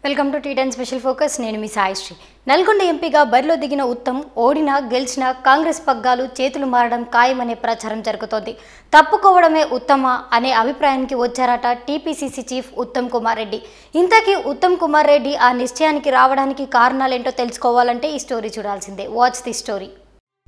Welcome to T ten special focus. నేను మీ సాయిశ్రీ. నల్గొండ ఎంపీగా బరిలో దిగిన ఉత్తమ్ ఓడినా గెలిచినా కాంగ్రెస్ పగ్గాలు చేతులు మారడం ఖాయమనే ప్రచారం జరుగుతోంది. తప్పుకోవడమే ఉత్తమ అనే అభిప్రాయానికి వచ్చారట టీపీసీసీ చీఫ్ ఉత్తమ్ కుమార్ రెడ్డి. ఇంతకీ ఉత్తమ్ కుమార్ రెడ్డి ఆ నిశ్చయానికి రావడానికి కారణాలేంటో తెలుసుకోవాలంటే ఈ స్టోరీ చూడాల్సిందే. Watch the story.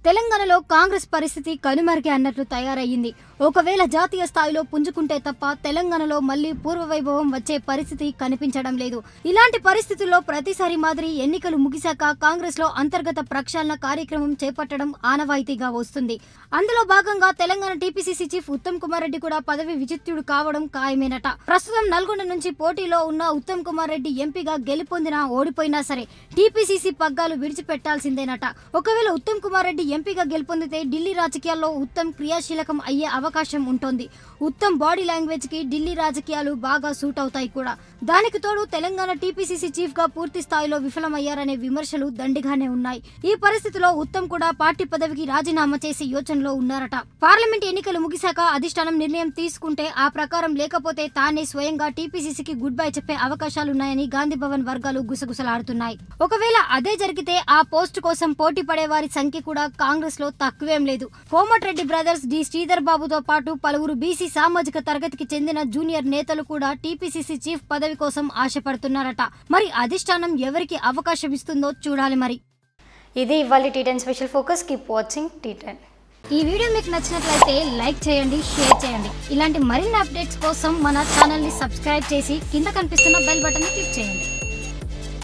తెలంగాణలో కాంగ్రెస్ పరిస్థితి కనుమరుగే అన్నట్లు తయారయ్యింది. ఒకవేళ జాతీయ స్థాయిలో పుంజుకుంటే తప్ప తెలంగాణలో మళ్లీ పూర్వవైభవం వచ్చే పరిస్థితి కనిపించడం లేదు. ఇలాంటి పరిస్థితుల్లో ప్రతిసారి మాదిరి ఎన్నికలు ముగిశాక కాంగ్రెస్ లో అంతర్గత ప్రక్షాళన కార్యక్రమం చేపట్టడం ఆనవాయితీగా వస్తుంది. అందులో భాగంగా తెలంగాణ టీపీసీసీ చీఫ్ ఉత్తమ్ కుమార్ రెడ్డి కూడా పదవి విజిత్తుడు కావడం ఖాయమేనట. ప్రస్తుతం నల్గొండ నుంచి పోటీలో ఉన్న ఉత్తమ్ కుమార్ రెడ్డి ఎంపీగా గెలుపొందినా ఓడిపోయినా సరే టీపీసీసీ పగ్గాలు విడిచిపెట్టాల్సిందేనట. ఒకవేళ ఉత్తమ్ కుమార్ రెడ్డి ఎంపీగా గెలుపొందితే ఢిల్లీ రాజకీయాల్లో ఉత్తమ్ క్రియాశీలకం అయ్యే అవకాశం ఉంటుంది. ఉత్తమ్ బాడీ లాంగ్వేజ్ కి ఢిల్లీ రాజకీయాలు బాగా సూట్ అవుతాయి కూడా. దానికి తోడు తెలంగాణ టీపీసీసీ చీఫ్ గా పూర్తి స్థాయిలో విఫలమయ్యారనే విమర్శలు దండిగానే ఉన్నాయి. ఈ పరిస్థితిలో ఉత్తమ్ కూడా పార్టీ పదవికి రాజీనామా చేసే యోచనలో ఉన్నారట. పార్లమెంట్ ఎన్నికలు ముగిశాక అధిష్టానం నిర్ణయం తీసుకుంటే ఆ ప్రకారం లేకపోతే తానే స్వయంగా టీపీసీసీకి గుడ్ బై చెప్పే అవకాశాలున్నాయని గాంధీ భవన్ వర్గాలు గుసగుసలాడుతున్నాయి. ఒకవేళ అదే జరిగితే ఆ పోస్టు కోసం పోటీ పడే వారి సంఖ్య కూడా కాంగ్రెస్ లో తక్కువేం లేదు. కోమటిరెడ్డి బ్రదర్స్, డి శ్రీధర్ బాబుతో పాటు పలువురు బీసీ సామాజిక తరగతికి చెందిన జూనియర్ నేతలు కూడా టీపీసీసీ చీఫ్ పదవి కోసం ఆశపడుతున్నారట. మరి అధిష్టానం ఎవరికి అవకాశం ఇస్తుందో చూడాలి. మరి ఇది ఇవాళ T ten special focus. Keep watching T ten. ఈ వీడియో మీకు నచ్చినట్లయితే లైక్ చేయండి, షేర్ చేయండి. ఇలాంటి మరిన్ని అప్డేట్స్ కోసం మన ఛానల్ ని సబ్స్క్రైబ్ చేసి కింద కనిపిస్తున్న బెల్ బటన్ ని క్లిక్ చేయండి.